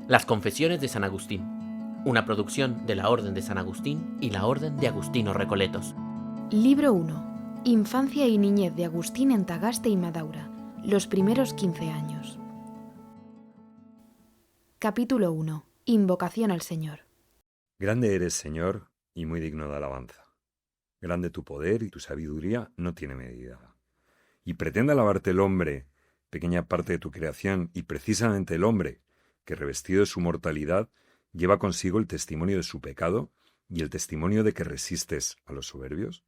Las Confesiones de San Agustín, una producción de la Orden de San Agustín y la Orden de Agustinos Recoletos. Libro 1. Infancia y niñez de Agustín en Tagaste y Madaura, los primeros 15 años. Capítulo 1. Invocación al Señor. Grande eres, Señor, y muy digno de alabanza. Grande tu poder y tu sabiduría no tiene medida. Y pretende alabarte el hombre, pequeña parte de tu creación, y precisamente el hombre, que revestido de su mortalidad, lleva consigo el testimonio de su pecado y el testimonio de que resistes a los soberbios.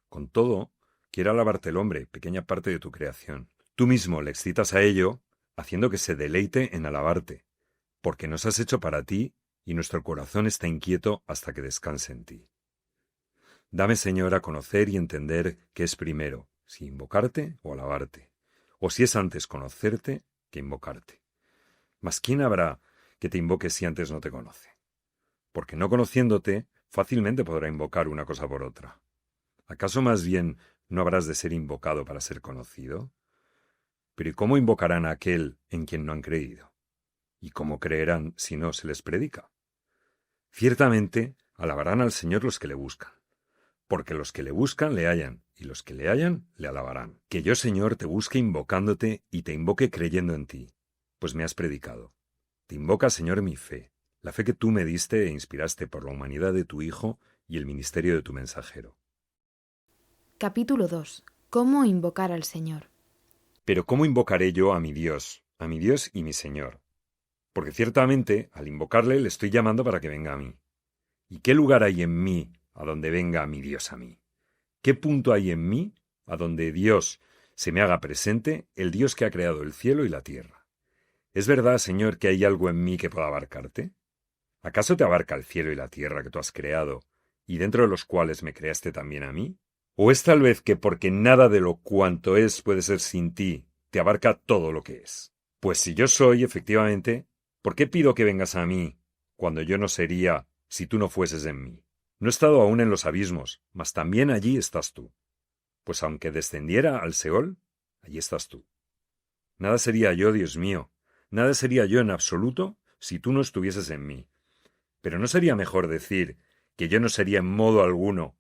Con todo, quiere alabarte el hombre, pequeña parte de tu creación. Tú mismo le excitas a ello, haciendo que se deleite en alabarte, porque nos has hecho para ti, y nuestro corazón está inquieto hasta que descanse en ti. Dame, Señor, a conocer y entender qué es primero, si invocarte o alabarte, o si es antes conocerte que invocarte. Mas ¿quién habrá que te invoque si antes no te conoce? Porque no conociéndote, fácilmente podrá invocar una cosa por otra. ¿Acaso más bien no habrás de ser invocado para ser conocido? Pero ¿y cómo invocarán a aquel en quien no han creído? ¿Y cómo creerán si no se les predica? Ciertamente, alabarán al Señor los que le buscan, porque los que le buscan le hallan, y los que le hallan le alabarán. Que yo, Señor, te busque invocándote y te invoque creyendo en ti, pues me has predicado. Te invoca, Señor, mi fe, la fe que tú me diste e inspiraste por la humanidad de tu Hijo y el ministerio de tu mensajero. Capítulo 2. ¿Cómo invocar al Señor? Pero ¿cómo invocaré yo a mi Dios y mi Señor? Porque ciertamente, al invocarle, le estoy llamando para que venga a mí. ¿Y qué lugar hay en mí a donde venga mi Dios a mí? ¿Qué punto hay en mí a donde Dios se me haga presente, el Dios que ha creado el cielo y la tierra? ¿Es verdad, Señor, que hay algo en mí que pueda abarcarte? ¿Acaso te abarca el cielo y la tierra que tú has creado, y dentro de los cuales me creaste también a mí? ¿O es tal vez que porque nada de lo cuanto es puede ser sin ti, te abarca todo lo que es? Pues si yo soy, efectivamente, ¿por qué pido que vengas a mí, cuando yo no sería si tú no fueses en mí? No he estado aún en los abismos, mas también allí estás tú. Pues aunque descendiera al Seol, allí estás tú. Nada sería yo, Dios mío, nada sería yo en absoluto si tú no estuvieses en mí. Pero ¿no sería mejor decir que yo no sería en modo alguno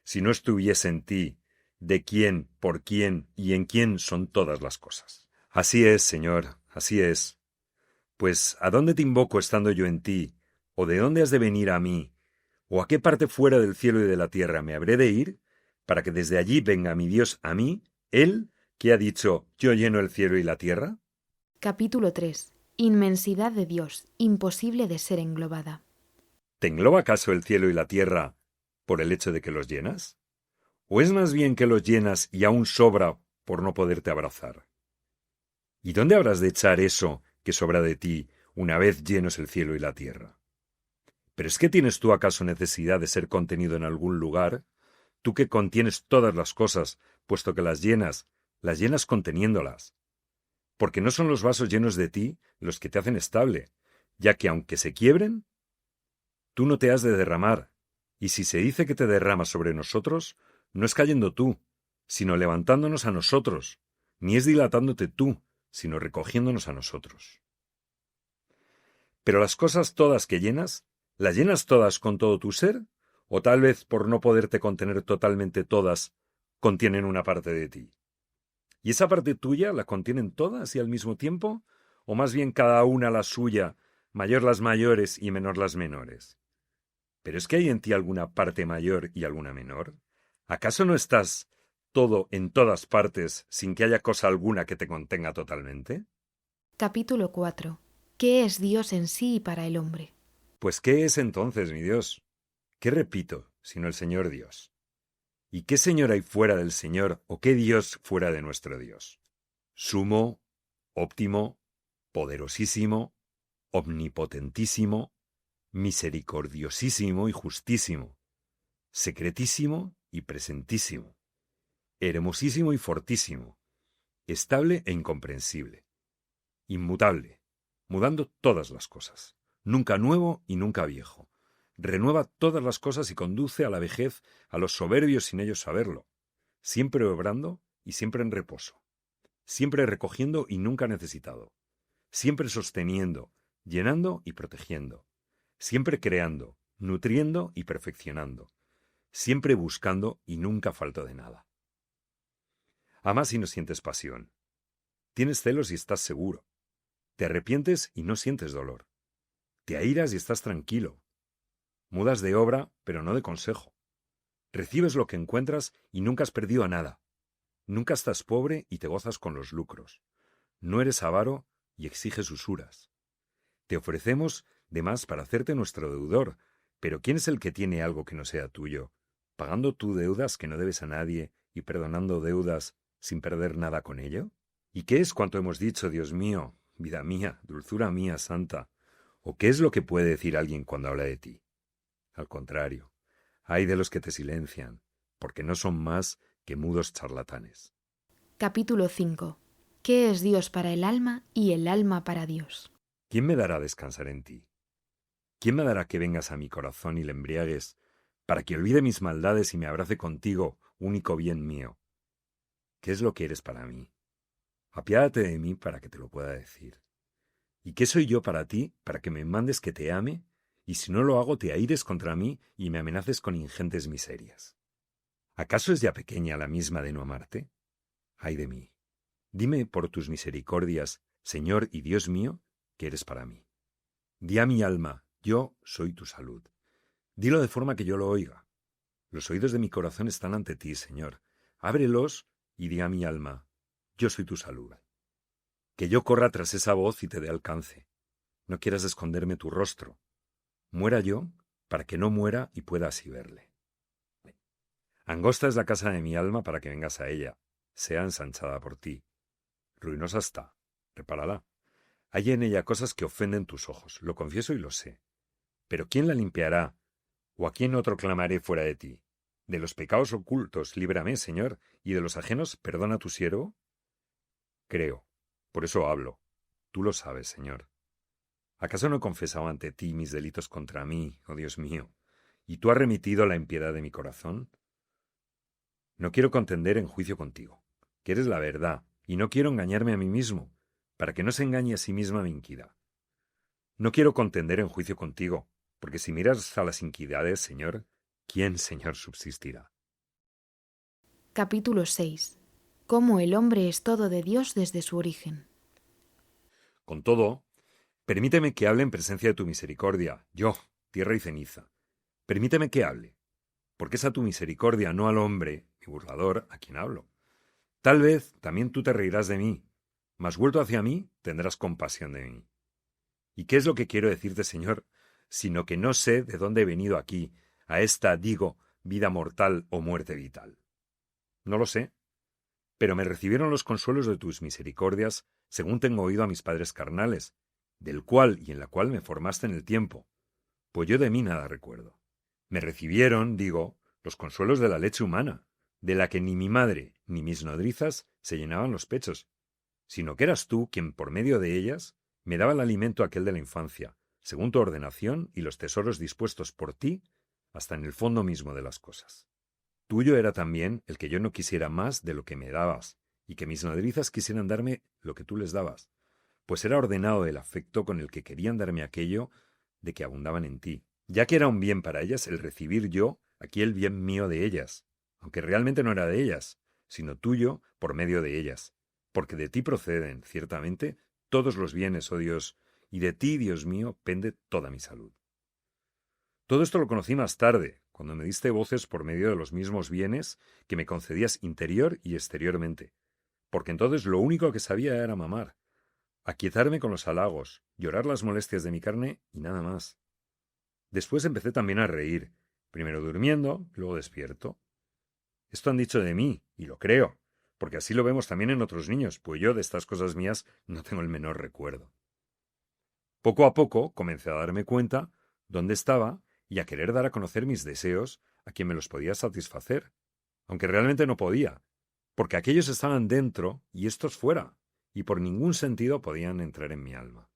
si no estuviese en ti, de quién, por quién y en quién son todas las cosas? Así es, Señor, así es. Pues ¿a dónde te invoco estando yo en ti? ¿O de dónde has de venir a mí? ¿O a qué parte fuera del cielo y de la tierra me habré de ir para que desde allí venga mi Dios a mí, Él que ha dicho, yo lleno el cielo y la tierra? Capítulo 3. Inmensidad de Dios, imposible de ser englobada. ¿Te engloba acaso el cielo y la tierra por el hecho de que los llenas? ¿O es más bien que los llenas y aún sobra por no poderte abrazar? ¿Y dónde habrás de echar eso que sobra de ti una vez llenos el cielo y la tierra? ¿Pero es que tienes tú acaso necesidad de ser contenido en algún lugar? Tú que contienes todas las cosas, puesto que las llenas conteniéndolas. Porque no son los vasos llenos de ti los que te hacen estable, ya que aunque se quiebren, tú no te has de derramar, y si se dice que te derramas sobre nosotros, no es cayendo tú, sino levantándonos a nosotros, ni es dilatándote tú, sino recogiéndonos a nosotros. Pero las cosas todas que llenas, ¿las llenas todas con todo tu ser? ¿O tal vez por no poderte contener totalmente todas, contienen una parte de ti? ¿Y esa parte tuya la contienen todas y al mismo tiempo? ¿O más bien cada una la suya, mayor las mayores y menor las menores? ¿Pero es que hay en ti alguna parte mayor y alguna menor? ¿Acaso no estás todo en todas partes sin que haya cosa alguna que te contenga totalmente? Capítulo 4. ¿Qué es Dios en sí y para el hombre? Pues ¿qué es entonces, mi Dios? ¿Qué repito, sino el Señor Dios? ¿Y qué Señor hay fuera del Señor o qué Dios fuera de nuestro Dios? Sumo, óptimo, poderosísimo, omnipotentísimo, misericordiosísimo y justísimo, secretísimo y presentísimo, hermosísimo y fortísimo, estable e incomprensible, inmutable, mudando todas las cosas, nunca nuevo y nunca viejo, renueva todas las cosas y conduce a la vejez a los soberbios sin ellos saberlo, siempre obrando y siempre en reposo, siempre recogiendo y nunca necesitado, siempre sosteniendo, llenando y protegiendo, siempre creando, nutriendo y perfeccionando, siempre buscando y nunca falto de nada. Amas y no sientes pasión. Tienes celos y estás seguro. Te arrepientes y no sientes dolor. Te airas y estás tranquilo. Mudas de obra, pero no de consejo. Recibes lo que encuentras y nunca has perdido nada. Nunca estás pobre y te gozas con los lucros. No eres avaro y exiges usuras. Te ofrecemos de más para hacerte nuestro deudor, pero ¿quién es el que tiene algo que no sea tuyo, pagando tú deudas que no debes a nadie y perdonando deudas sin perder nada con ello? ¿Y qué es cuanto hemos dicho, Dios mío, vida mía, dulzura mía santa? ¿O qué es lo que puede decir alguien cuando habla de ti? Al contrario, ay de los que te silencian, porque no son más que mudos charlatanes. Capítulo 5. ¿Qué es Dios para el alma y el alma para Dios? ¿Quién me dará descansar en ti? ¿Quién me dará que vengas a mi corazón y le embriagues, para que olvide mis maldades y me abrace contigo, único bien mío? ¿Qué es lo que eres para mí? Apiádate de mí para que te lo pueda decir. ¿Y qué soy yo para ti, para que me mandes que te ame? Y si no lo hago, te aires contra mí y me amenaces con ingentes miserias. ¿Acaso es ya pequeña la misma de no amarte? Ay de mí. Dime por tus misericordias, Señor y Dios mío, que eres para mí. Di a mi alma, yo soy tu salud. Dilo de forma que yo lo oiga. Los oídos de mi corazón están ante ti, Señor. Ábrelos y di a mi alma, yo soy tu salud. Que yo corra tras esa voz y te dé alcance. No quieras esconderme tu rostro. Muera yo, para que no muera y pueda así verle. Angosta es la casa de mi alma para que vengas a ella, sea ensanchada por ti. Ruinosa está, repárala. Hay en ella cosas que ofenden tus ojos, lo confieso y lo sé. Pero ¿quién la limpiará? ¿O a quién otro clamaré fuera de ti? De los pecados ocultos, líbrame, Señor, y de los ajenos, perdona a tu siervo. Creo, por eso hablo. Tú lo sabes, Señor. ¿Acaso no he confesado ante ti mis delitos contra mí, oh Dios mío, y tú has remitido la impiedad de mi corazón? No quiero contender en juicio contigo, que eres la verdad, y no quiero engañarme a mí mismo, para que no se engañe a sí misma mi iniquidad. No quiero contender en juicio contigo, porque si miras a las iniquidades, Señor, ¿quién, Señor, subsistirá? Capítulo 6. Cómo el hombre es todo de Dios desde su origen. Con todo, permíteme que hable en presencia de tu misericordia, yo, tierra y ceniza. Permíteme que hable, porque es a tu misericordia, no al hombre, mi burlador, a quien hablo. Tal vez también tú te reirás de mí, mas vuelto hacia mí tendrás compasión de mí. ¿Y qué es lo que quiero decirte, Señor? Sino que no sé de dónde he venido aquí, a esta, digo, vida mortal o muerte vital. No lo sé, pero me recibieron los consuelos de tus misericordias, según tengo oído a mis padres carnales, del cual y en la cual me formaste en el tiempo, pues yo de mí nada recuerdo. Me recibieron, digo, los consuelos de la leche humana, de la que ni mi madre ni mis nodrizas se llenaban los pechos, sino que eras tú quien por medio de ellas me daba el alimento aquel de la infancia, según tu ordenación y los tesoros dispuestos por ti hasta en el fondo mismo de las cosas. Tuyo era también el que yo no quisiera más de lo que me dabas, y que mis nodrizas quisieran darme lo que tú les dabas, pues era ordenado el afecto con el que querían darme aquello de que abundaban en ti, ya que era un bien para ellas el recibir yo aquí el bien mío de ellas, aunque realmente no era de ellas, sino tuyo por medio de ellas, porque de ti proceden, ciertamente, todos los bienes, oh Dios, y de ti, Dios mío, pende toda mi salud. Todo esto lo conocí más tarde, cuando me diste voces por medio de los mismos bienes que me concedías interior y exteriormente, porque entonces lo único que sabía era mamar, aquietarme con los halagos, llorar las molestias de mi carne y nada más. Después empecé también a reír, primero durmiendo, luego despierto. Esto han dicho de mí, y lo creo, porque así lo vemos también en otros niños, pues yo de estas cosas mías no tengo el menor recuerdo. Poco a poco comencé a darme cuenta dónde estaba y a querer dar a conocer mis deseos a quien me los podía satisfacer, aunque realmente no podía, porque aquellos estaban dentro y estos fuera, y por ningún sentido podían entrar en mi alma.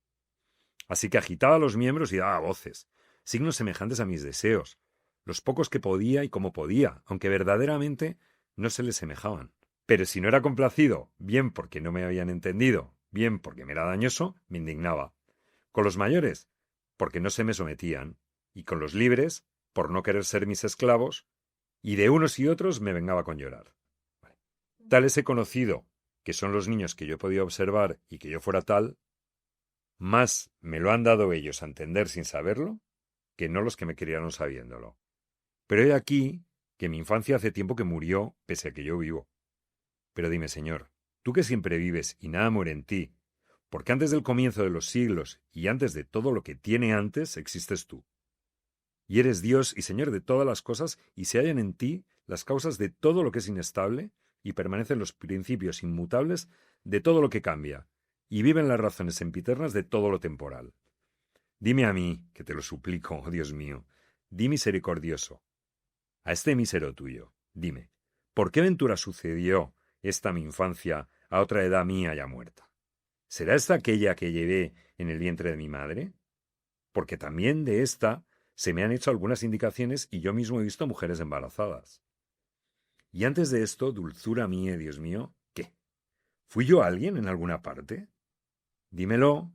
Así que agitaba los miembros y daba voces, signos semejantes a mis deseos, los pocos que podía y como podía, aunque verdaderamente no se les semejaban. Pero si no era complacido, bien porque no me habían entendido, bien porque me era dañoso, me indignaba. Con los mayores, porque no se me sometían, y con los libres, por no querer ser mis esclavos, y de unos y otros me vengaba con llorar. Tales he conocido, que son los niños que yo he podido observar y que yo fuera tal, más me lo han dado ellos a entender sin saberlo, que no los que me criaron sabiéndolo. Pero he aquí que mi infancia hace tiempo que murió, pese a que yo vivo. Pero dime, Señor, tú que siempre vives y nada muere en ti, porque antes del comienzo de los siglos y antes de todo lo que tiene antes, existes tú. Y eres Dios y Señor de todas las cosas, y se hallan en ti las causas de todo lo que es inestable, y permanecen los principios inmutables de todo lo que cambia, y viven las razones sempiternas de todo lo temporal. Dime a mí, que te lo suplico, oh Dios mío, di misericordioso, a este mísero tuyo, dime, ¿por qué ventura sucedió esta mi infancia a otra edad mía ya muerta? ¿Será esta aquella que llevé en el vientre de mi madre? Porque también de esta se me han hecho algunas indicaciones y yo mismo he visto mujeres embarazadas. Y antes de esto, dulzura mía, Dios mío, ¿qué? ¿Fui yo alguien en alguna parte? Dímelo,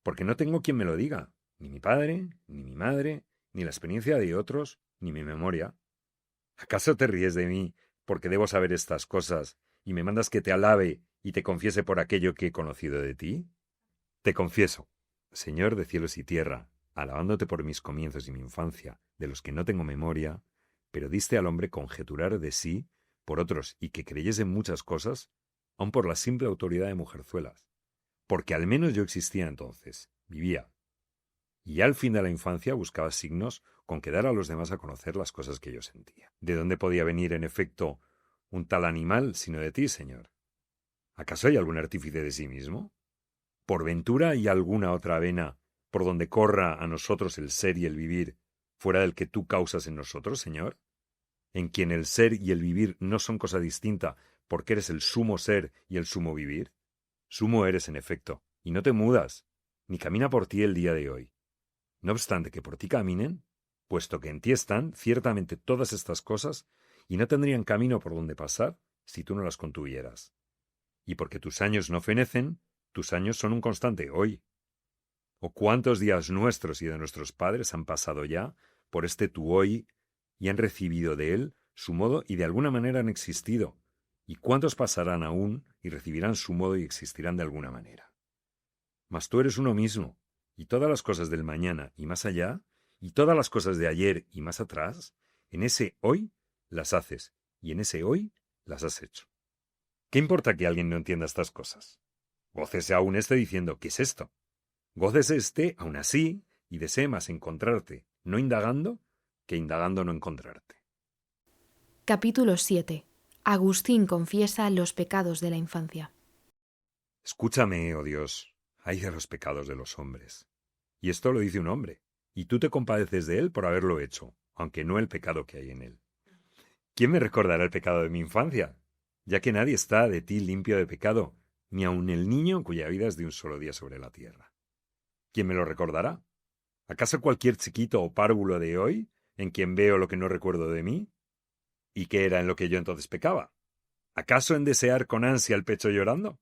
porque no tengo quien me lo diga, ni mi padre, ni mi madre, ni la experiencia de otros, ni mi memoria. ¿Acaso te ríes de mí porque debo saber estas cosas y me mandas que te alabe y te confiese por aquello que he conocido de ti? Te confieso, Señor de cielos y tierra, alabándote por mis comienzos y mi infancia, de los que no tengo memoria, pero diste al hombre conjeturar de sí por otros y que creyese en muchas cosas, aun por la simple autoridad de mujerzuelas. Porque al menos yo existía entonces, vivía. Y ya al fin de la infancia buscaba signos con que dar a los demás a conocer las cosas que yo sentía. ¿De dónde podía venir, en efecto, un tal animal sino de ti, Señor? ¿Acaso hay algún artífice de sí mismo? ¿Por ventura hay alguna otra vena por donde corra a nosotros el ser y el vivir, fuera del que tú causas en nosotros, Señor? ¿En quien el ser y el vivir no son cosa distinta, porque eres el sumo ser y el sumo vivir? Sumo eres, en efecto, y no te mudas, ni camina por ti el día de hoy. No obstante que por ti caminen, puesto que en ti están ciertamente todas estas cosas, y no tendrían camino por donde pasar si tú no las contuvieras. Y porque tus años no fenecen, tus años son un constante hoy. ¿O cuántos días nuestros y de nuestros padres han pasado ya por este tu hoy y han recibido de él su modo y de alguna manera han existido? ¿Y cuántos pasarán aún y recibirán su modo y existirán de alguna manera? Mas tú eres uno mismo, y todas las cosas del mañana y más allá, y todas las cosas de ayer y más atrás, en ese hoy las haces, y en ese hoy las has hecho. ¿Qué importa que alguien no entienda estas cosas? Gócese aún diciendo, ¿qué es esto? Gócese aún así y desee más encontrarte, no indagando, que indagando no encontrarte. Capítulo 7. Agustín confiesa los pecados de la infancia. Escúchame, oh Dios, ay de los pecados de los hombres. Y esto lo dice un hombre, y tú te compadeces de él por haberlo hecho, aunque no el pecado que hay en él. ¿Quién me recordará el pecado de mi infancia? Ya que nadie está de ti limpio de pecado, ni aun el niño cuya vida es de un solo día sobre la tierra. ¿Quién me lo recordará? ¿Acaso cualquier chiquito o párvulo de hoy, en quien veo lo que no recuerdo de mí? ¿Y qué era en lo que yo entonces pecaba? ¿Acaso en desear con ansia el pecho llorando?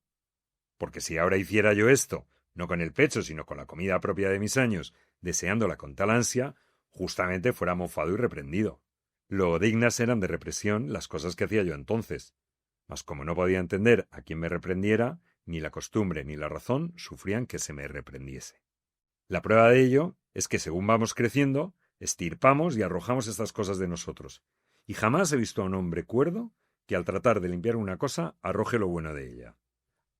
Porque si ahora hiciera yo esto, no con el pecho, sino con la comida propia de mis años, deseándola con tal ansia, justamente fuera mofado y reprendido. Lo dignas eran de represión las cosas que hacía yo entonces. Mas como no podía entender a quién me reprendiera, ni la costumbre ni la razón sufrían que se me reprendiese. La prueba de ello es que según vamos creciendo, estirpamos y arrojamos estas cosas de nosotros. Y jamás he visto a un hombre cuerdo que al tratar de limpiar una cosa arroje lo bueno de ella.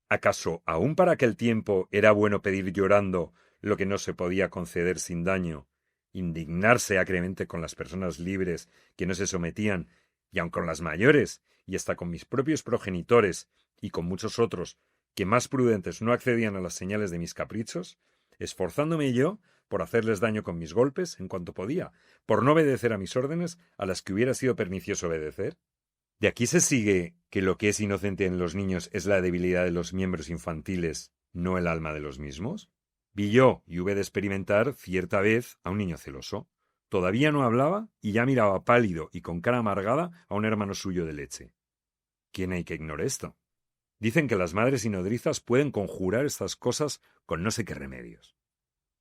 ¿Acaso aún para aquel tiempo era bueno pedir llorando lo que no se podía conceder sin daño, indignarse acremente con las personas libres que no se sometían, y aun con las mayores, y hasta con mis propios progenitores, y con muchos otros, que más prudentes no accedían a las señales de mis caprichos, esforzándome yo por hacerles daño con mis golpes en cuanto podía, por no obedecer a mis órdenes a las que hubiera sido pernicioso obedecer? ¿De aquí se sigue que lo que es inocente en los niños es la debilidad de los miembros infantiles, no el alma de los mismos? Vi yo y hube de experimentar cierta vez a un niño celoso. Todavía no hablaba y ya miraba pálido y con cara amargada a un hermano suyo de leche. ¿Quién hay que ignore esto? Dicen que las madres y nodrizas pueden conjurar estas cosas con no sé qué remedios.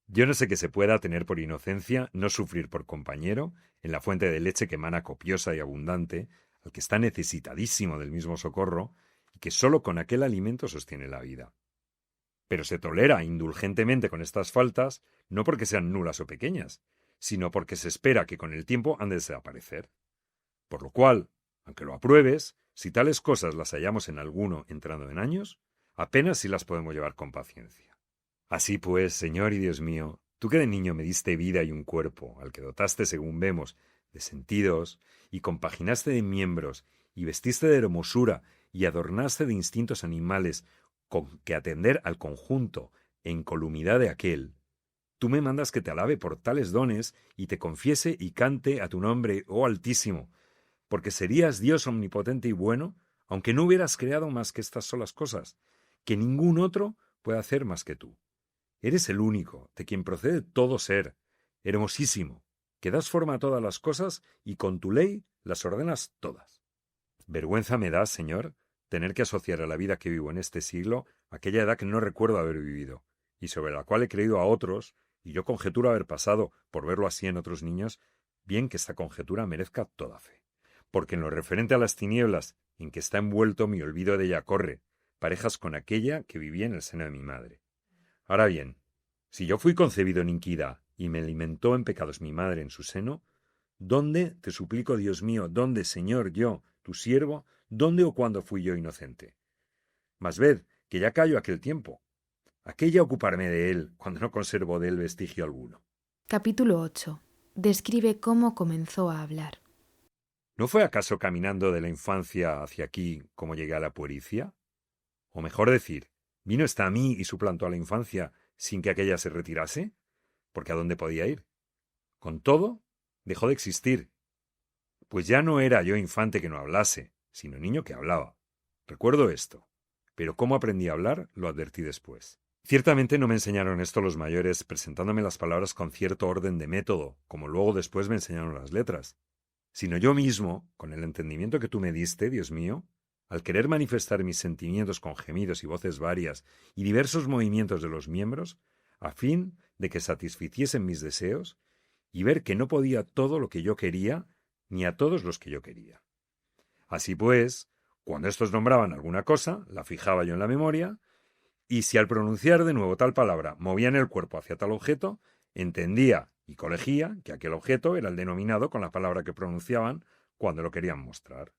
Yo no sé qué se pueda tener por inocencia, no sufrir por compañero, en la fuente de leche que emana copiosa y abundante, al que está necesitadísimo del mismo socorro, y que sólo con aquel alimento sostiene la vida. Pero se tolera indulgentemente con estas faltas, no porque sean nulas o pequeñas, sino porque se espera que con el tiempo han de desaparecer. Por lo cual, aunque lo apruebes, si tales cosas las hallamos en alguno entrando en años, apenas si las podemos llevar con paciencia. Así pues, Señor y Dios mío, tú que de niño me diste vida y un cuerpo, al que dotaste, según vemos, de sentidos, y compaginaste de miembros, y vestiste de hermosura, y adornaste de instintos animales, con que atender al conjunto e incolumidad de aquel, tú me mandas que te alabe por tales dones, y te confiese y cante a tu nombre, oh Altísimo, porque serías Dios omnipotente y bueno, aunque no hubieras creado más que estas solas cosas, que ningún otro puede hacer más que tú. Eres el único, de quien procede todo ser, hermosísimo, que das forma a todas las cosas y con tu ley las ordenas todas. Vergüenza me da, Señor, tener que asociar a la vida que vivo en este siglo aquella edad que no recuerdo haber vivido, y sobre la cual he creído a otros, y yo conjeturo haber pasado, por verlo así en otros niños, bien que esta conjetura merezca toda fe. Porque en lo referente a las tinieblas en que está envuelto mi olvido de ella corre, parejas con aquella que vivía en el seno de mi madre. Ahora bien, si yo fui concebido en iniquidad y me alimentó en pecados mi madre en su seno, ¿dónde, te suplico, Dios mío, dónde, Señor, yo, tu siervo, dónde o cuándo fui yo inocente? Mas ved, que ya callo aquel tiempo. ¿A qué ya ocuparme de él cuando no conservo de él vestigio alguno? Capítulo 8. Describe cómo comenzó a hablar. ¿No fue acaso caminando de la infancia hacia aquí como llegué a la puericia? O mejor decir, ¿vino hasta a mí y suplantó a la infancia sin que aquella se retirase? Porque ¿a dónde podía ir? Con todo, dejó de existir. Pues ya no era yo infante que no hablase, sino niño que hablaba. Recuerdo esto, pero cómo aprendí a hablar lo advertí después. Ciertamente no me enseñaron esto los mayores presentándome las palabras con cierto orden de método, como luego después me enseñaron las letras, sino yo mismo, con el entendimiento que tú me diste, Dios mío, al querer manifestar mis sentimientos con gemidos y voces varias y diversos movimientos de los miembros, a fin de que satisficiesen mis deseos, y ver que no podía todo lo que yo quería, ni a todos los que yo quería. Así pues, cuando éstos nombraban alguna cosa, la fijaba yo en la memoria, y si al pronunciar de nuevo tal palabra movían el cuerpo hacia tal objeto, entendía y colegía que aquel objeto era el denominado con la palabra que pronunciaban cuando lo querían mostrar.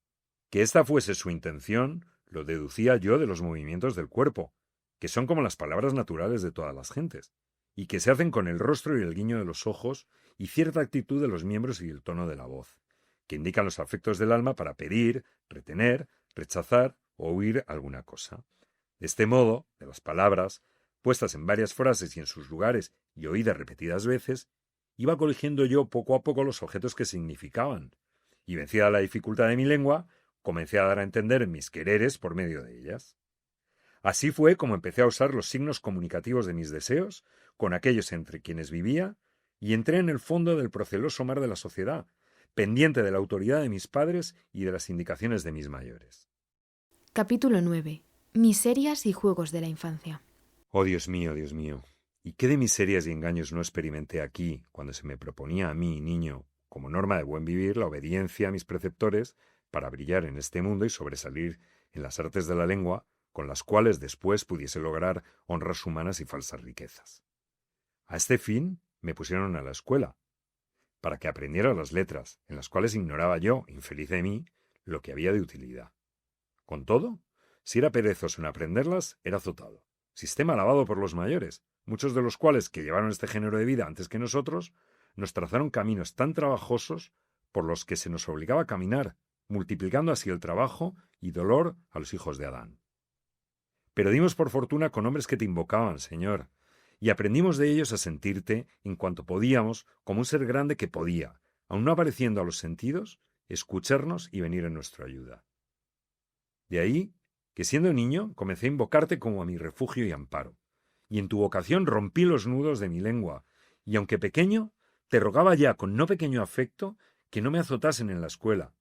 Que esta fuese su intención, lo deducía yo de los movimientos del cuerpo, que son como las palabras naturales de todas las gentes, y que se hacen con el rostro y el guiño de los ojos y cierta actitud de los miembros y el tono de la voz, que indican los afectos del alma para pedir, retener, rechazar o huir alguna cosa. De este modo, de las palabras, puestas en varias frases y en sus lugares y oídas repetidas veces, iba coligiendo yo poco a poco los objetos que significaban, y vencida la dificultad de mi lengua, comencé a dar a entender mis quereres por medio de ellas. Así fue como empecé a usar los signos comunicativos de mis deseos con aquellos entre quienes vivía, y entré en el fondo del proceloso mar de la sociedad, pendiente de la autoridad de mis padres y de las indicaciones de mis mayores. Capítulo 9. Miserias y juegos de la infancia. Oh Dios mío, ¿y qué de miserias y engaños no experimenté aquí cuando se me proponía a mí, niño, como norma de buen vivir, la obediencia a mis preceptores para brillar en este mundo y sobresalir en las artes de la lengua, con las cuales después pudiese lograr honras humanas y falsas riquezas? A este fin me pusieron a la escuela, para que aprendiera las letras, en las cuales ignoraba yo, infeliz de mí, lo que había de utilidad. Con todo, si era perezoso en aprenderlas, era azotado. Sistema alabado por los mayores, muchos de los cuales, que llevaron este género de vida antes que nosotros, nos trazaron caminos tan trabajosos por los que se nos obligaba a caminar, multiplicando así el trabajo y dolor a los hijos de Adán. Pero dimos por fortuna con hombres que te invocaban, Señor, y aprendimos de ellos a sentirte, en cuanto podíamos, como un ser grande que podía, aun no apareciendo a los sentidos, escucharnos y venir en nuestra ayuda. De ahí que siendo niño comencé a invocarte como a mi refugio y amparo, y en tu vocación rompí los nudos de mi lengua, y aunque pequeño, te rogaba ya con no pequeño afecto que no me azotasen en la escuela.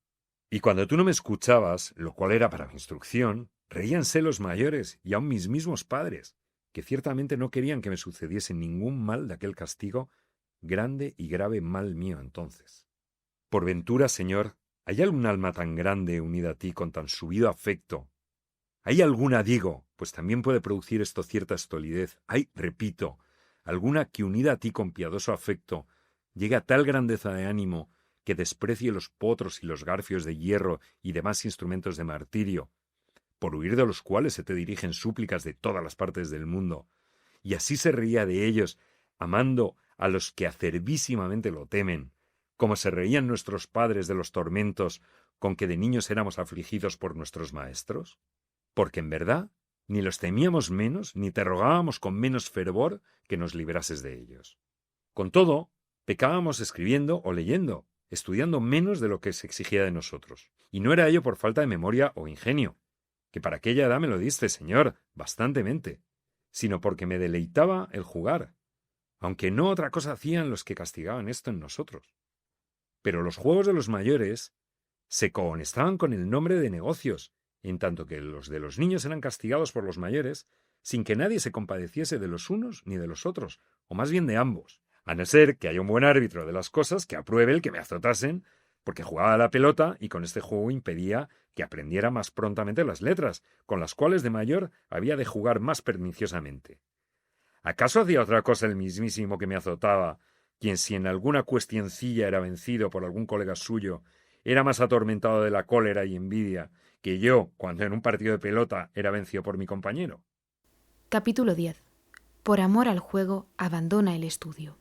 Y cuando tú no me escuchabas, lo cual era para mi instrucción, reíanse los mayores y aun mis mismos padres, que ciertamente no querían que me sucediese ningún mal de aquel castigo, grande y grave mal mío entonces. Por ventura, Señor, ¿hay algún alma tan grande unida a ti con tan subido afecto? ¿Hay alguna, digo, pues también puede producir esto cierta estolidez? ¿Hay, repito, alguna que unida a ti con piadoso afecto llegue a tal grandeza de ánimo que desprecie los potros y los garfios de hierro y demás instrumentos de martirio, por huir de los cuales se te dirigen súplicas de todas las partes del mundo, y así se reía de ellos, amando a los que acervísimamente lo temen, como se reían nuestros padres de los tormentos con que de niños éramos afligidos por nuestros maestros? Porque en verdad ni los temíamos menos, ni te rogábamos con menos fervor que nos librases de ellos. Con todo, pecábamos escribiendo o leyendo, estudiando menos de lo que se exigía de nosotros. Y no era ello por falta de memoria o ingenio, que para aquella edad me lo diste, Señor, bastantemente, sino porque me deleitaba el jugar, aunque no otra cosa hacían los que castigaban esto en nosotros. Pero los juegos de los mayores se cohonestaban con el nombre de negocios, en tanto que los de los niños eran castigados por los mayores, sin que nadie se compadeciese de los unos ni de los otros, o más bien de ambos, a no ser que haya un buen árbitro de las cosas que apruebe el que me azotasen, porque jugaba a la pelota y con este juego impedía que aprendiera más prontamente las letras, con las cuales de mayor había de jugar más perniciosamente. ¿Acaso hacía otra cosa el mismísimo que me azotaba, quien si en alguna cuestioncilla era vencido por algún colega suyo, era más atormentado de la cólera y envidia que yo cuando en un partido de pelota era vencido por mi compañero? Capítulo 10. Por amor al juego, abandona el estudio.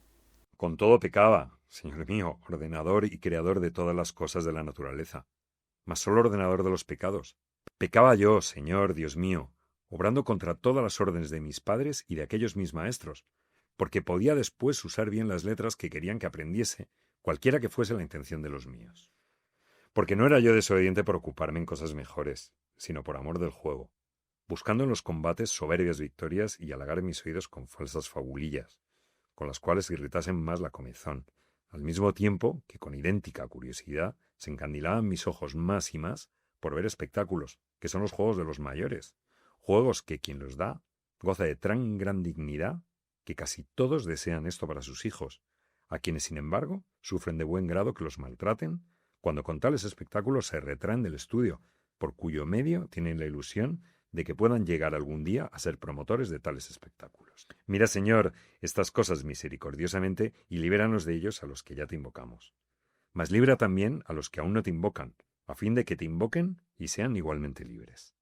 Con todo pecaba, Señor mío, ordenador y creador de todas las cosas de la naturaleza, mas solo ordenador de los pecados. Pecaba yo, Señor, Dios mío, obrando contra todas las órdenes de mis padres y de aquellos mis maestros, porque podía después usar bien las letras que querían que aprendiese, cualquiera que fuese la intención de los míos. Porque no era yo desobediente por ocuparme en cosas mejores, sino por amor del juego, buscando en los combates soberbias victorias y halagar mis oídos con falsas fabulillas, con las cuales irritasen más la comezón, al mismo tiempo que con idéntica curiosidad se encandilaban mis ojos más y más por ver espectáculos, que son los juegos de los mayores, juegos que quien los da goza de tan gran dignidad que casi todos desean esto para sus hijos, a quienes, sin embargo, sufren de buen grado que los maltraten, cuando con tales espectáculos se retraen del estudio, por cuyo medio tienen la ilusión de que puedan llegar algún día a ser promotores de tales espectáculos. Mira, Señor, estas cosas misericordiosamente y libéranos de ellos a los que ya te invocamos. Mas libra también a los que aún no te invocan, a fin de que te invoquen y sean igualmente libres.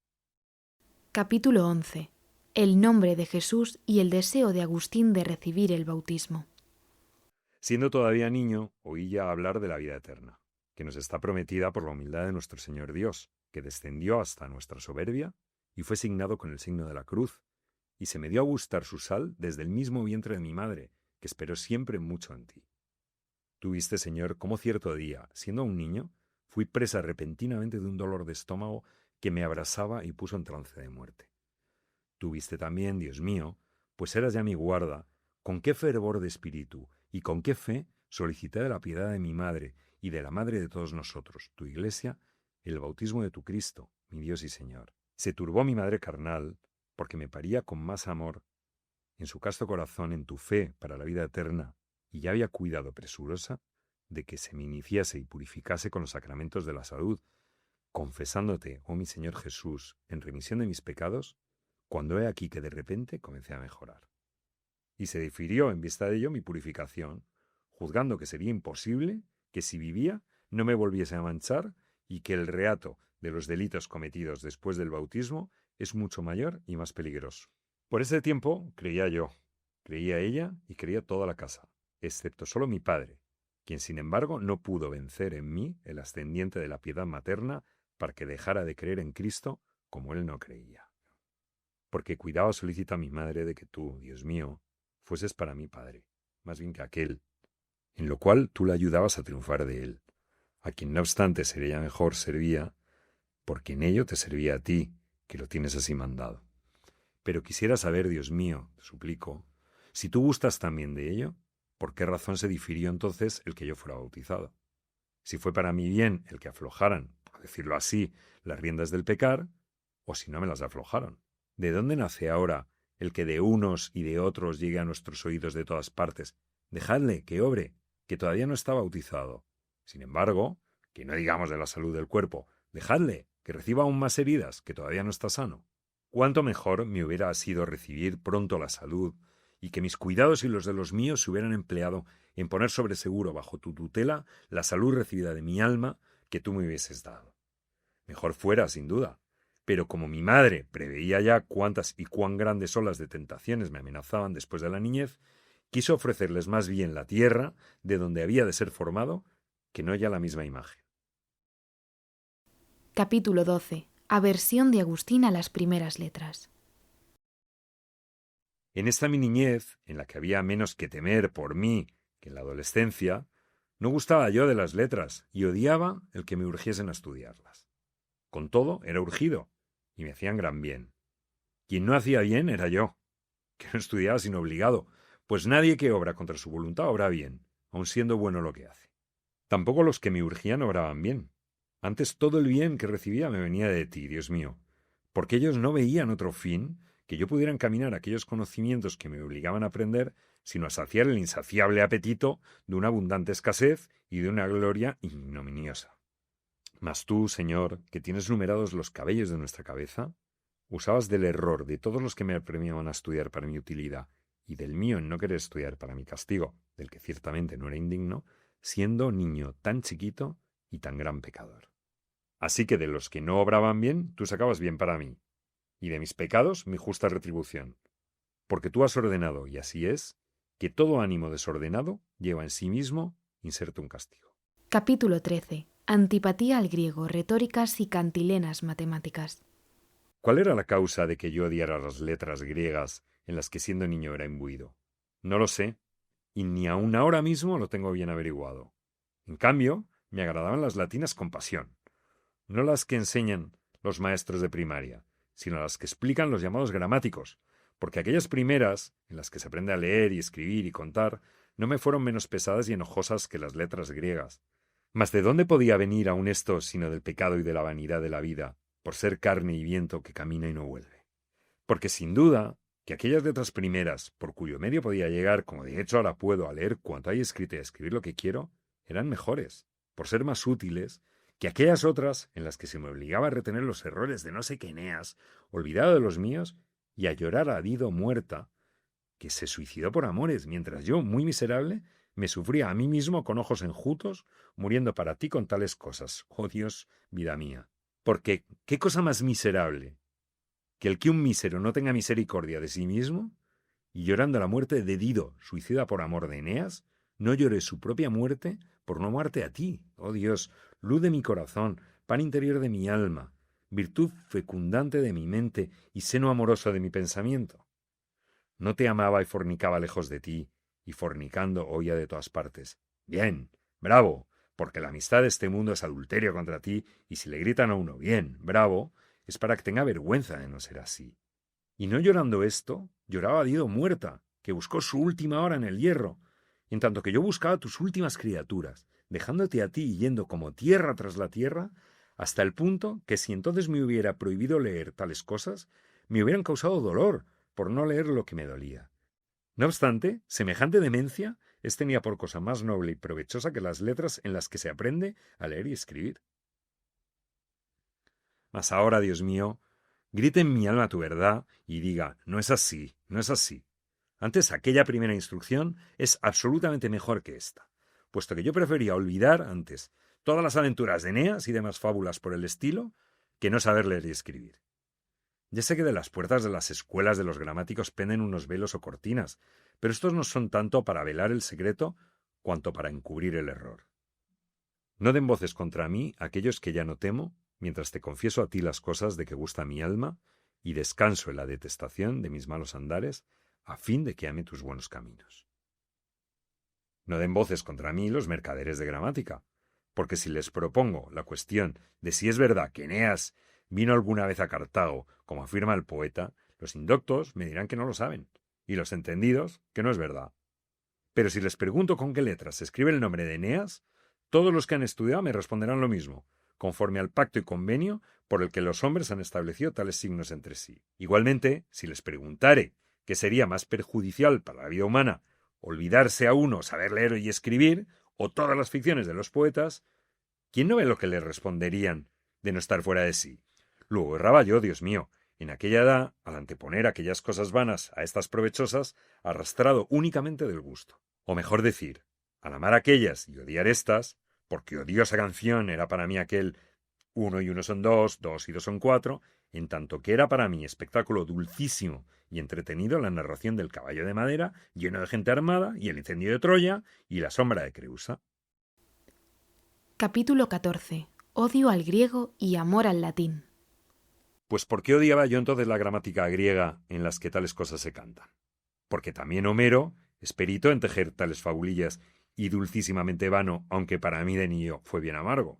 Capítulo 11. El nombre de Jesús y el deseo de Agustín de recibir el bautismo. Siendo todavía niño, oí ya hablar de la vida eterna, que nos está prometida por la humildad de nuestro Señor Dios, que descendió hasta nuestra soberbia y fue signado con el signo de la cruz, y se me dio a gustar su sal desde el mismo vientre de mi madre, que esperó siempre mucho en ti. Tú viste, Señor, cómo cierto día, siendo un niño, fui presa repentinamente de un dolor de estómago que me abrasaba y puso en trance de muerte. Tú viste también, Dios mío, pues eras ya mi guarda, con qué fervor de espíritu y con qué fe solicité de la piedad de mi madre y de la madre de todos nosotros, tu Iglesia, el bautismo de tu Cristo, mi Dios y Señor. Se turbó mi madre carnal, porque me paría con más amor en su casto corazón en tu fe para la vida eterna, y ya había cuidado presurosa de que se me iniciase y purificase con los sacramentos de la salud, confesándote, oh mi Señor Jesús, en remisión de mis pecados, cuando he aquí que de repente comencé a mejorar. Y se difirió en vista de ello mi purificación, juzgando que sería imposible que si vivía no me volviese a manchar y que el reato de los delitos cometidos después del bautismo es mucho mayor y más peligroso. Por ese tiempo creía yo, creía ella y creía toda la casa, excepto solo mi padre, quien sin embargo no pudo vencer en mí el ascendiente de la piedad materna para que dejara de creer en Cristo como él no creía. Porque cuidaba solícita a mi madre de que tú, Dios mío, fueses para mí padre, más bien que aquel, en lo cual tú le ayudabas a triunfar de él, a quien no obstante sería mejor servía, porque en ello te servía a ti, que lo tienes así mandado. Pero quisiera saber, Dios mío, te suplico, si tú gustas también de ello, ¿por qué razón se difirió entonces el que yo fuera bautizado? Si fue para mi bien el que aflojaran, por decirlo así, las riendas del pecar, o si no me las aflojaron. ¿De dónde nace ahora el que de unos y de otros llegue a nuestros oídos de todas partes. Dejadle que obre, que todavía no está bautizado. Sin embargo, que no digamos de la salud del cuerpo, dejadle que reciba aún más heridas, que todavía no está sano. Cuánto mejor me hubiera sido recibir pronto la salud y que mis cuidados y los de los míos se hubieran empleado en poner sobre seguro bajo tu tutela la salud recibida de mi alma que tú me hubieses dado. Mejor fuera, sin duda. Pero como mi madre preveía ya cuántas y cuán grandes olas de tentaciones me amenazaban después de la niñez, quiso ofrecerles más bien la tierra de donde había de ser formado, que no ya la misma imagen. Capítulo 12. Aversión de Agustín a las primeras letras. En esta mi niñez, en la que había menos que temer por mí que en la adolescencia, no gustaba yo de las letras y odiaba el que me urgiesen a estudiarlas. Con todo, era urgido y me hacían gran bien. Quien no hacía bien era yo, que no estudiaba sino obligado, pues nadie que obra contra su voluntad obra bien, aun siendo bueno lo que hace. Tampoco los que me urgían obraban bien. Antes todo el bien que recibía me venía de ti, Dios mío, porque ellos no veían otro fin que yo pudiera encaminar aquellos conocimientos que me obligaban a aprender, sino a saciar el insaciable apetito de una abundante escasez y de una gloria ignominiosa. Mas tú, Señor, que tienes numerados los cabellos de nuestra cabeza, usabas del error de todos los que me apremiaban a estudiar para mi utilidad y del mío en no querer estudiar para mi castigo, del que ciertamente no era indigno, siendo niño tan chiquito y tan gran pecador. Así que de los que no obraban bien, tú sacabas bien para mí, y de mis pecados mi justa retribución. Porque tú has ordenado, y así es, que todo ánimo desordenado lleva en sí mismo inserto un castigo. Capítulo 13. Antipatía al griego, retóricas y cantilenas matemáticas. ¿Cuál era la causa de que yo odiara las letras griegas en las que siendo niño era imbuido? No lo sé, y ni aun ahora mismo lo tengo bien averiguado. En cambio, me agradaban las latinas con pasión. No las que enseñan los maestros de primaria, sino las que explican los llamados gramáticos, porque aquellas primeras, en las que se aprende a leer y escribir y contar, no me fueron menos pesadas y enojosas que las letras griegas. Mas ¿de dónde podía venir aún esto sino del pecado y de la vanidad de la vida, por ser carne y viento que camina y no vuelve? Porque sin duda que aquellas letras primeras, por cuyo medio podía llegar, como de hecho ahora puedo, a leer cuanto hay escrito y a escribir lo que quiero, eran mejores, por ser más útiles, que aquellas otras en las que se me obligaba a retener los errores de no sé qué Eneas, olvidado de los míos, y a llorar a Dido muerta, que se suicidó por amores, mientras yo, muy miserable, me sufría a mí mismo con ojos enjutos, muriendo para ti con tales cosas. Oh Dios, vida mía. Porque, ¿qué cosa más miserable que el que un mísero no tenga misericordia de sí mismo, y llorando la muerte de Dido, suicida por amor de Eneas, no llore su propia muerte por no amarte a ti, oh Dios, luz de mi corazón, pan interior de mi alma, virtud fecundante de mi mente y seno amoroso de mi pensamiento? No te amaba y fornicaba lejos de ti, y fornicando oía de todas partes. Bien, bravo, porque la amistad de este mundo es adulterio contra ti, y si le gritan a uno, bien, bravo, es para que tenga vergüenza de no ser así. Y no llorando esto, lloraba Dido muerta, que buscó su última hora en el hierro, en tanto que yo buscaba tus últimas criaturas, dejándote a ti y yendo como tierra tras la tierra, hasta el punto que si entonces me hubiera prohibido leer tales cosas, me hubieran causado dolor por no leer lo que me dolía. No obstante, semejante demencia es tenía por cosa más noble y provechosa que las letras en las que se aprende a leer y escribir. Mas ahora, Dios mío, grite en mi alma tu verdad y diga, no es así, no es así. Antes, aquella primera instrucción es absolutamente mejor que esta, puesto que yo prefería olvidar antes todas las aventuras de Eneas y demás fábulas por el estilo, que no saber leer y escribir. Ya sé que de las puertas de las escuelas de los gramáticos penden unos velos o cortinas, pero estos no son tanto para velar el secreto cuanto para encubrir el error. No den voces contra mí aquellos que ya no temo, mientras te confieso a ti las cosas de que gusta mi alma y descanso en la detestación de mis malos andares, a fin de que ame tus buenos caminos. No den voces contra mí los mercaderes de gramática, porque si les propongo la cuestión de si es verdad que Eneas vino alguna vez a Cartago, como afirma el poeta, los indoctos me dirán que no lo saben, y los entendidos que no es verdad. Pero si les pregunto con qué letras se escribe el nombre de Eneas, todos los que han estudiado me responderán lo mismo, conforme al pacto y convenio por el que los hombres han establecido tales signos entre sí. Igualmente, si les preguntare que sería más perjudicial para la vida humana olvidarse a uno saber leer y escribir, o todas las ficciones de los poetas, ¿quién no ve lo que le responderían de no estar fuera de sí? Luego erraba yo, Dios mío, en aquella edad, al anteponer aquellas cosas vanas a estas provechosas, arrastrado únicamente del gusto. O mejor decir, al amar aquellas y odiar estas, porque odiosa canción era para mí aquel 1 y 1 son 2, 2 y 2 son 4, en tanto que era para mí espectáculo dulcísimo y entretenido la narración del caballo de madera lleno de gente armada y el incendio de Troya y la sombra de Creusa. Capítulo 14. Odio al griego y amor al latín. Pues ¿por qué odiaba yo entonces la gramática griega en las que tales cosas se cantan? Porque también Homero es perito en tejer tales fabulillas y dulcísimamente vano, aunque para mí de niño fue bien amargo.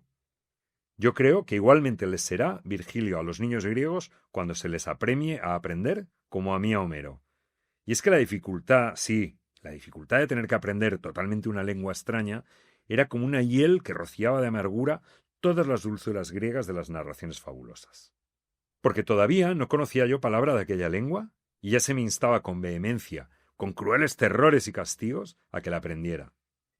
Yo creo que igualmente les será Virgilio a los niños griegos cuando se les apremie a aprender como a mí a Homero. Y es que la dificultad, sí, la dificultad de tener que aprender totalmente una lengua extraña era como una hiel que rociaba de amargura todas las dulzuras griegas de las narraciones fabulosas. Porque todavía no conocía yo palabra de aquella lengua y ya se me instaba con vehemencia, con crueles terrores y castigos, a que la aprendiera.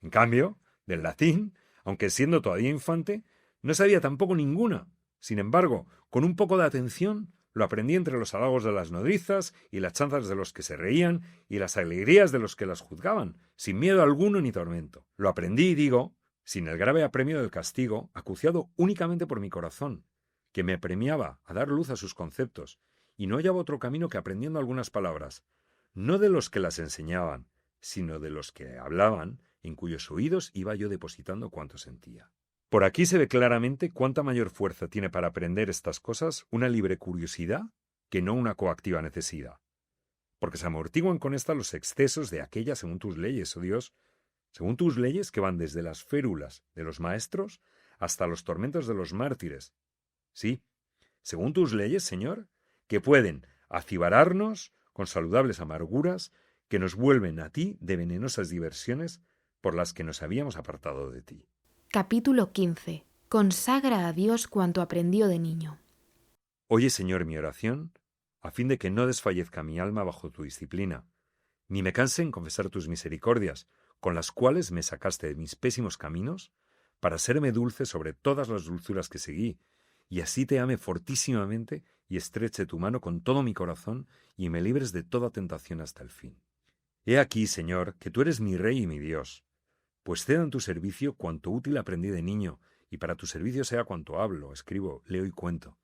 En cambio, del latín, aunque siendo todavía infante, no sabía tampoco ninguna. Sin embargo, con un poco de atención, lo aprendí entre los halagos de las nodrizas y las chanzas de los que se reían y las alegrías de los que las juzgaban, sin miedo alguno ni tormento. Lo aprendí, digo, sin el grave apremio del castigo, acuciado únicamente por mi corazón, que me apremiaba a dar luz a sus conceptos, y no hallaba otro camino que aprendiendo algunas palabras, no de los que las enseñaban, sino de los que hablaban, en cuyos oídos iba yo depositando cuanto sentía. Por aquí se ve claramente cuánta mayor fuerza tiene para aprender estas cosas una libre curiosidad que no una coactiva necesidad. Porque se amortiguan con esta los excesos de aquella según tus leyes, oh Dios, según tus leyes que van desde las férulas de los maestros hasta los tormentos de los mártires. Sí, según tus leyes, Señor, que pueden acibararnos con saludables amarguras que nos vuelven a ti de venenosas diversiones por las que nos habíamos apartado de ti. Capítulo 15. Consagra a Dios cuanto aprendió de niño. Oye, Señor, mi oración, a fin de que no desfallezca mi alma bajo tu disciplina, ni me canse en confesar tus misericordias, con las cuales me sacaste de mis pésimos caminos, para serme dulce sobre todas las dulzuras que seguí, y así te ame fortísimamente y estreche tu mano con todo mi corazón y me libres de toda tentación hasta el fin. He aquí, Señor, que tú eres mi Rey y mi Dios, pues cedo en tu servicio cuanto útil aprendí de niño, y para tu servicio sea cuanto hablo, escribo, leo y cuento.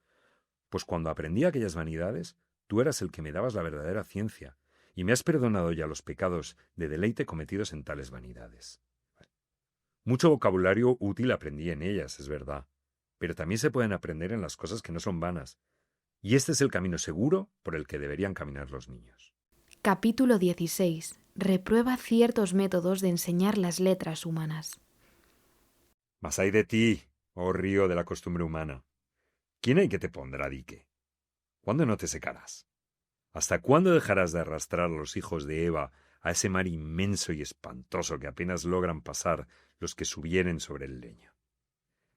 Pues cuando aprendí aquellas vanidades, tú eras el que me dabas la verdadera ciencia, y me has perdonado ya los pecados de deleite cometidos en tales vanidades. Mucho vocabulario útil aprendí en ellas, es verdad, pero también se pueden aprender en las cosas que no son vanas, y este es el camino seguro por el que deberían caminar los niños. Capítulo 16. Reprueba ciertos métodos de enseñar las letras humanas. Mas ay de ti, oh río de la costumbre humana. ¿Quién hay que te pondrá dique? ¿Cuándo no te secarás? ¿Hasta cuándo dejarás de arrastrar a los hijos de Eva a ese mar inmenso y espantoso que apenas logran pasar los que subieren sobre el leño?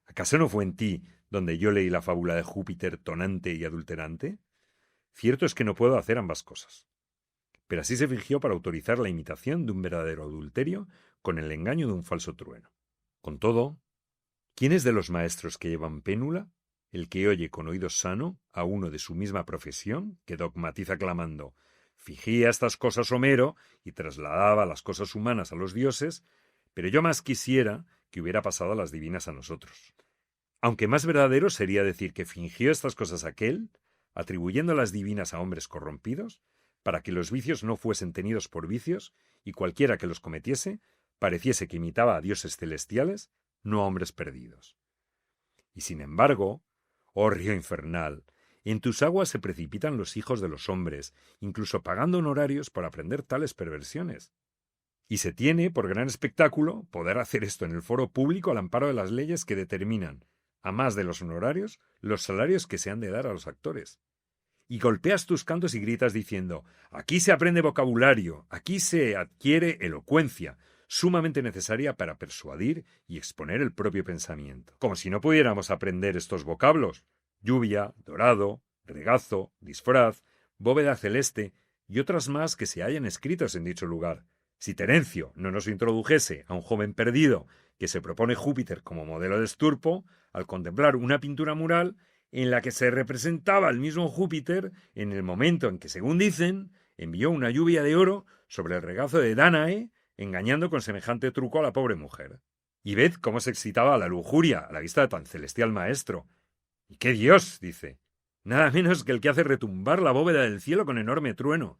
¿Acaso no fue en ti donde yo leí la fábula de Júpiter tonante y adulterante? Cierto es que no puedo hacer ambas cosas. Pero así se fingió para autorizar la imitación de un verdadero adulterio con el engaño de un falso trueno. Con todo, ¿quién es de los maestros que llevan pénula el que oye con oído sano a uno de su misma profesión que dogmatiza clamando «Fingía estas cosas Homero y trasladaba las cosas humanas a los dioses, pero yo más quisiera que hubiera pasado las divinas a nosotros»? Aunque más verdadero sería decir que fingió estas cosas aquel, atribuyendo las divinas a hombres corrompidos, para que los vicios no fuesen tenidos por vicios y cualquiera que los cometiese pareciese que imitaba a dioses celestiales, no a hombres perdidos. Y sin embargo, oh río infernal, en tus aguas se precipitan los hijos de los hombres, incluso pagando honorarios por aprender tales perversiones. Y se tiene, por gran espectáculo, poder hacer esto en el foro público al amparo de las leyes que determinan, a más de los honorarios, los salarios que se han de dar a los actores. Y golpeas tus cantos y gritas diciendo, aquí se aprende vocabulario, aquí se adquiere elocuencia, sumamente necesaria para persuadir y exponer el propio pensamiento. Como si no pudiéramos aprender estos vocablos: lluvia, dorado, regazo, disfraz, bóveda celeste, y otras más que se hallan escritas en dicho lugar. Si Terencio no nos introdujese a un joven perdido que se propone Júpiter como modelo de esturpo, al contemplar una pintura mural en la que se representaba el mismo Júpiter en el momento en que, según dicen, envió una lluvia de oro sobre el regazo de Dánae, engañando con semejante truco a la pobre mujer. Y ved cómo se excitaba la lujuria a la vista de tan celestial maestro. ¿Y qué Dios? Dice. Nada menos que el que hace retumbar la bóveda del cielo con enorme trueno.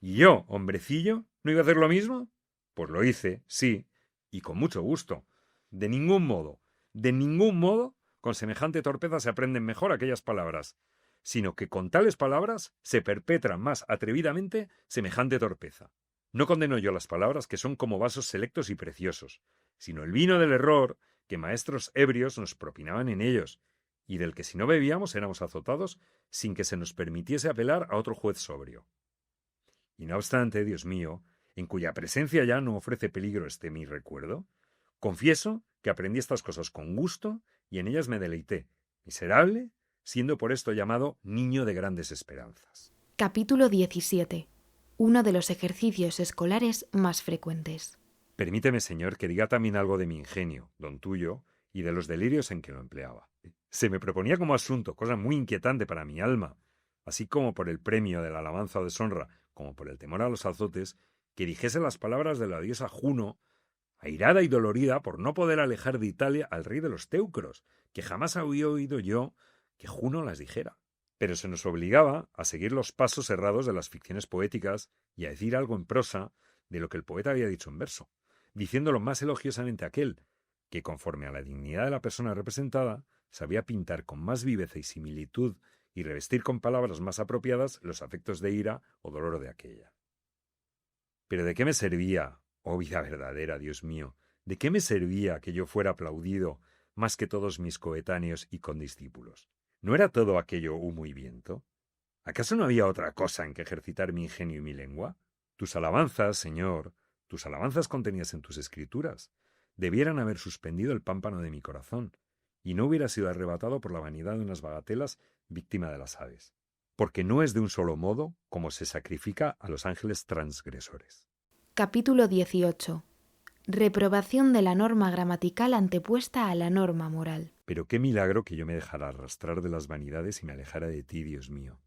¿Y yo, hombrecillo, no iba a hacer lo mismo? Pues lo hice, sí, y con mucho gusto. De ningún modo, con semejante torpeza se aprenden mejor aquellas palabras, sino que con tales palabras se perpetra más atrevidamente semejante torpeza. No condeno yo las palabras que son como vasos selectos y preciosos, sino el vino del error que maestros ebrios nos propinaban en ellos, y del que si no bebíamos éramos azotados sin que se nos permitiese apelar a otro juez sobrio. Y no obstante, Dios mío, en cuya presencia ya no ofrece peligro mi recuerdo, confieso que aprendí estas cosas con gusto y en ellas me deleité, miserable, siendo por esto llamado niño de grandes esperanzas. Capítulo 17. Uno de los ejercicios escolares más frecuentes. Permíteme, señor, que diga también algo de mi ingenio, don tuyo, y de los delirios en que lo empleaba. Se me proponía como asunto, cosa muy inquietante para mi alma, así como por el premio de la alabanza o deshonra, como por el temor a los azotes, que dijese las palabras de la diosa Juno, airada y dolorida por no poder alejar de Italia al rey de los teucros, que jamás había oído yo que Juno las dijera. Pero se nos obligaba a seguir los pasos errados de las ficciones poéticas y a decir algo en prosa de lo que el poeta había dicho en verso, diciéndolo más elogiosamente aquel, que conforme a la dignidad de la persona representada, sabía pintar con más viveza y similitud y revestir con palabras más apropiadas los afectos de ira o dolor de aquella. Pero ¿de qué me servía, oh vida verdadera, Dios mío, de qué me servía que yo fuera aplaudido más que todos mis coetáneos y condiscípulos? ¿No era todo aquello humo y viento? ¿Acaso no había otra cosa en que ejercitar mi ingenio y mi lengua? Tus alabanzas, Señor, tus alabanzas contenidas en tus escrituras, debieran haber suspendido el pámpano de mi corazón, y no hubiera sido arrebatado por la vanidad de unas bagatelas víctima de las aves, porque no es de un solo modo como se sacrifica a los ángeles transgresores. Capítulo 18. Reprobación de la norma gramatical antepuesta a la norma moral. Pero qué milagro que yo me dejara arrastrar de las vanidades y me alejara de ti, Dios mío,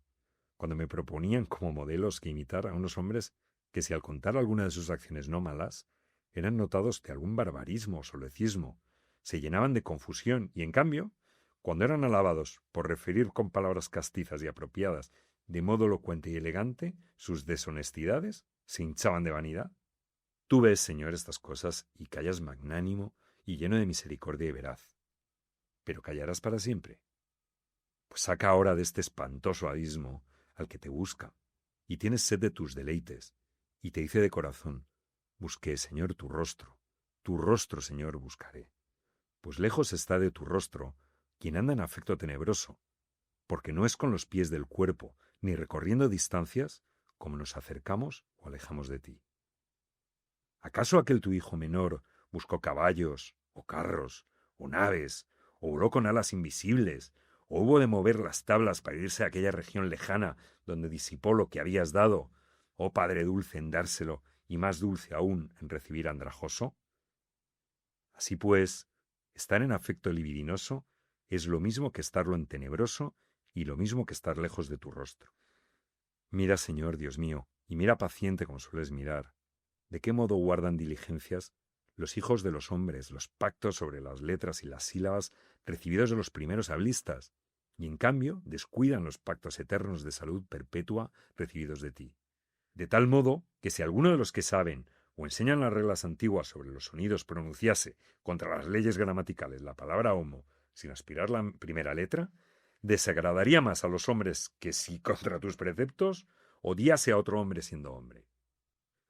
cuando me proponían como modelos que imitar a unos hombres que, si al contar alguna de sus acciones no malas, eran notados de algún barbarismo o solecismo, se llenaban de confusión y, en cambio, cuando eran alabados por referir con palabras castizas y apropiadas de modo elocuente y elegante sus deshonestidades, se hinchaban de vanidad. Tú ves, Señor, estas cosas y callas magnánimo y lleno de misericordia y veraz. Pero callarás para siempre. Pues saca ahora de este espantoso abismo al que te busca, y tienes sed de tus deleites, y te dice de corazón, busqué, Señor, tu rostro, Señor, buscaré. Pues lejos está de tu rostro quien anda en afecto tenebroso, porque no es con los pies del cuerpo, ni recorriendo distancias, como nos acercamos o alejamos de ti. ¿Acaso aquel tu hijo menor buscó caballos, o carros, o naves, o voló con alas invisibles, o hubo de mover las tablas para irse a aquella región lejana donde disipó lo que habías dado, oh Padre dulce en dárselo y más dulce aún en recibir andrajoso? Así pues, estar en afecto libidinoso es lo mismo que estarlo en tenebroso y lo mismo que estar lejos de tu rostro. Mira, Señor, Dios mío, y mira paciente como sueles mirar, de qué modo guardan diligencias los hijos de los hombres los pactos sobre las letras y las sílabas recibidos de los primeros hablistas, y en cambio descuidan los pactos eternos de salud perpetua recibidos de ti. De tal modo que si alguno de los que saben o enseñan las reglas antiguas sobre los sonidos pronunciase contra las leyes gramaticales la palabra homo sin aspirar la primera letra, desagradaría más a los hombres que si contra tus preceptos odiase a otro hombre siendo hombre.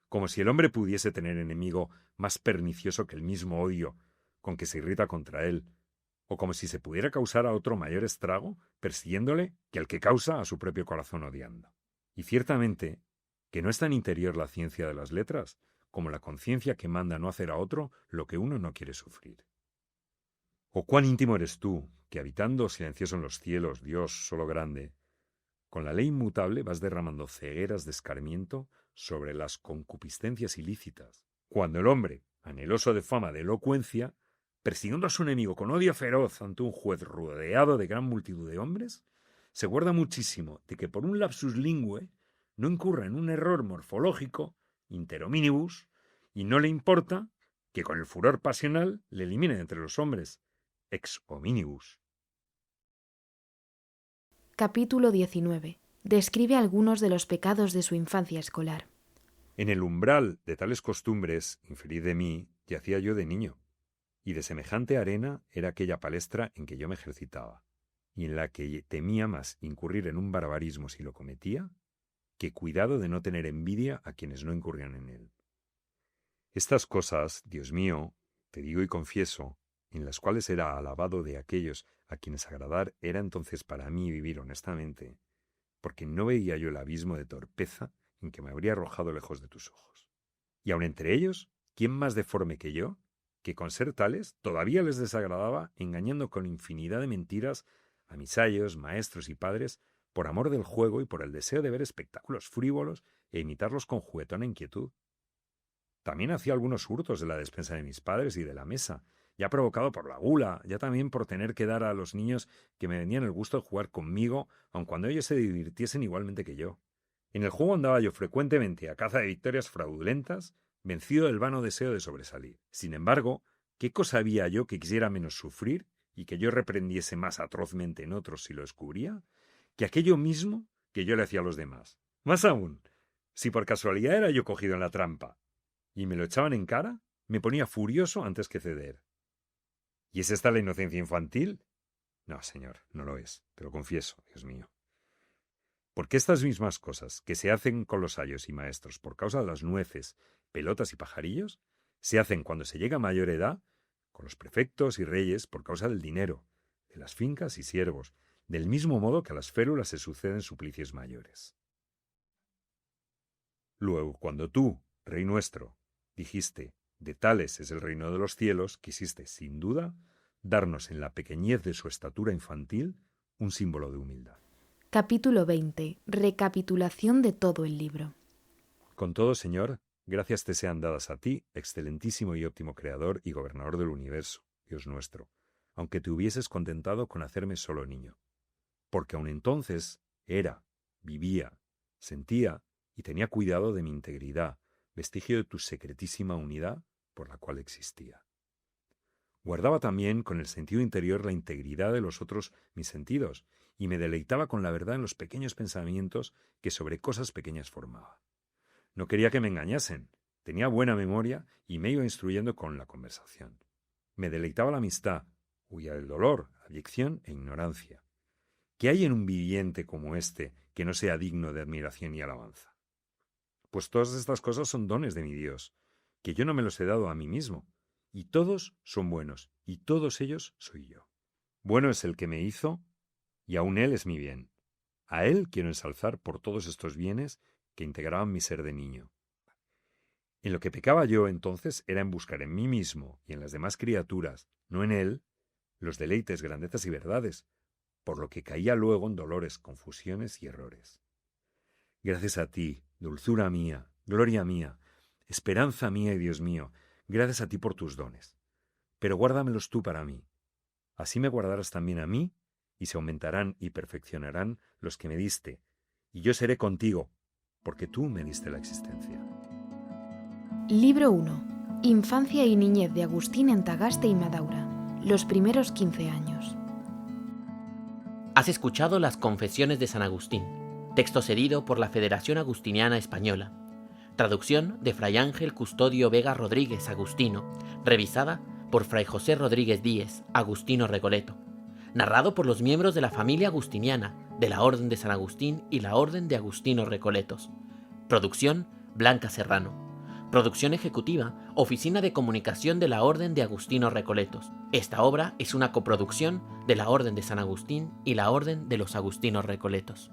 Como si el hombre pudiese tener enemigo más pernicioso que el mismo odio con que se irrita contra él, o como si se pudiera causar a otro mayor estrago persiguiéndole que al que causa a su propio corazón odiando. Y ciertamente que no es tan interior la ciencia de las letras como la conciencia que manda no hacer a otro lo que uno no quiere sufrir. O cuán íntimo eres tú, que habitando silencioso en los cielos, Dios solo grande, Con la ley inmutable vas derramando cegueras de escarmiento sobre las concupiscencias ilícitas. Cuando el hombre, anheloso de fama de elocuencia, persiguiendo a su enemigo con odio feroz ante un juez rodeado de gran multitud de hombres, se guarda muchísimo de que por un lapsus lingüe no incurra en un error morfológico inter hominibus y no le importa que con el furor pasional le eliminen entre los hombres ex hominibus. Capítulo 19. Describe algunos de los pecados de su infancia escolar. En el umbral de tales costumbres, inferid de mí, yacía yo de niño, y de semejante arena era aquella palestra en que yo me ejercitaba, y en la que temía más incurrir en un barbarismo si lo cometía, que cuidado de no tener envidia a quienes no incurrían en él. Estas cosas, Dios mío, te digo y confieso, en las cuales era alabado de aquellos a quienes agradar era entonces para mí vivir honestamente, porque no veía yo el abismo de torpeza en que me habría arrojado lejos de tus ojos. Y aun entre ellos, ¿quién más deforme que yo, que con ser tales todavía les desagradaba, engañando con infinidad de mentiras a mis ayos, maestros y padres, por amor del juego y por el deseo de ver espectáculos frívolos e imitarlos con juguetona inquietud? También hacía algunos hurtos de la despensa de mis padres y de la mesa, ya provocado por la gula, ya también por tener que dar a los niños que me vendían el gusto de jugar conmigo, aun cuando ellos se divirtiesen igualmente que yo. En el juego andaba yo frecuentemente a caza de victorias fraudulentas, vencido del vano deseo de sobresalir. Sin embargo, ¿qué cosa había yo que quisiera menos sufrir y que yo reprendiese más atrozmente en otros si lo descubría, que aquello mismo que yo le hacía a los demás? Más aún, si por casualidad era yo cogido en la trampa y me lo echaban en cara, me ponía furioso antes que ceder. ¿Y es esta la inocencia infantil? No, señor, no lo es, te lo confieso, Dios mío. Porque estas mismas cosas que se hacen con los ayos y maestros por causa de las nueces, pelotas y pajarillos, se hacen cuando se llega a mayor edad con los prefectos y reyes por causa del dinero, de las fincas y siervos, del mismo modo que a las férulas se suceden suplicios mayores. Luego, cuando tú, Rey nuestro, dijiste, de tales es el reino de los cielos, quisiste, sin duda, darnos en la pequeñez de su estatura infantil un símbolo de humildad. Capítulo 20. Recapitulación de todo el libro. Con todo, Señor, gracias te sean dadas a ti, excelentísimo y óptimo Creador y Gobernador del universo, Dios nuestro, aunque te hubieses contentado con hacerme solo niño. Porque aun entonces era, vivía, sentía y tenía cuidado de mi integridad, vestigio de tu secretísima unidad por la cual existía. Guardaba también con el sentido interior la integridad de los otros mis sentidos, y me deleitaba con la verdad en los pequeños pensamientos que sobre cosas pequeñas formaba. No quería que me engañasen, tenía buena memoria y me iba instruyendo con la conversación. Me deleitaba la amistad, huía del dolor, abyección e ignorancia. ¿Qué hay en un viviente como este que no sea digno de admiración y alabanza? Pues todas estas cosas son dones de mi Dios, que yo no me los he dado a mí mismo, y todos son buenos, y todos ellos soy yo. Bueno es el que me hizo, y aún Él es mi bien. A Él quiero ensalzar por todos estos bienes que integraban mi ser de niño. En lo que pecaba yo entonces era en buscar en mí mismo y en las demás criaturas, no en Él, los deleites, grandezas y verdades, por lo que caía luego en dolores, confusiones y errores. Gracias a ti, dulzura mía, gloria mía, esperanza mía y Dios mío, gracias a ti por tus dones. Pero guárdamelos tú para mí. Así me guardarás también a mí, y se aumentarán y perfeccionarán los que me diste, y yo seré contigo, porque tú me diste la existencia. Libro 1. Infancia y niñez de Agustín en Tagaste y Madaura. Los primeros 15 años. Has escuchado las Confesiones de San Agustín, texto cedido por la Federación Agustiniana Española. Traducción de Fray Ángel Custodio Vega Rodríguez Agustino, revisada por Fray José Rodríguez Díez, Agustino Recoleto. Narrado por los miembros de la familia agustiniana, de la Orden de San Agustín y la Orden de Agustinos Recoletos. Producción Blanca Serrano. Producción ejecutiva, Oficina de Comunicación de la Orden de Agustinos Recoletos. Esta obra es una coproducción de la Orden de San Agustín y la Orden de los Agustinos Recoletos.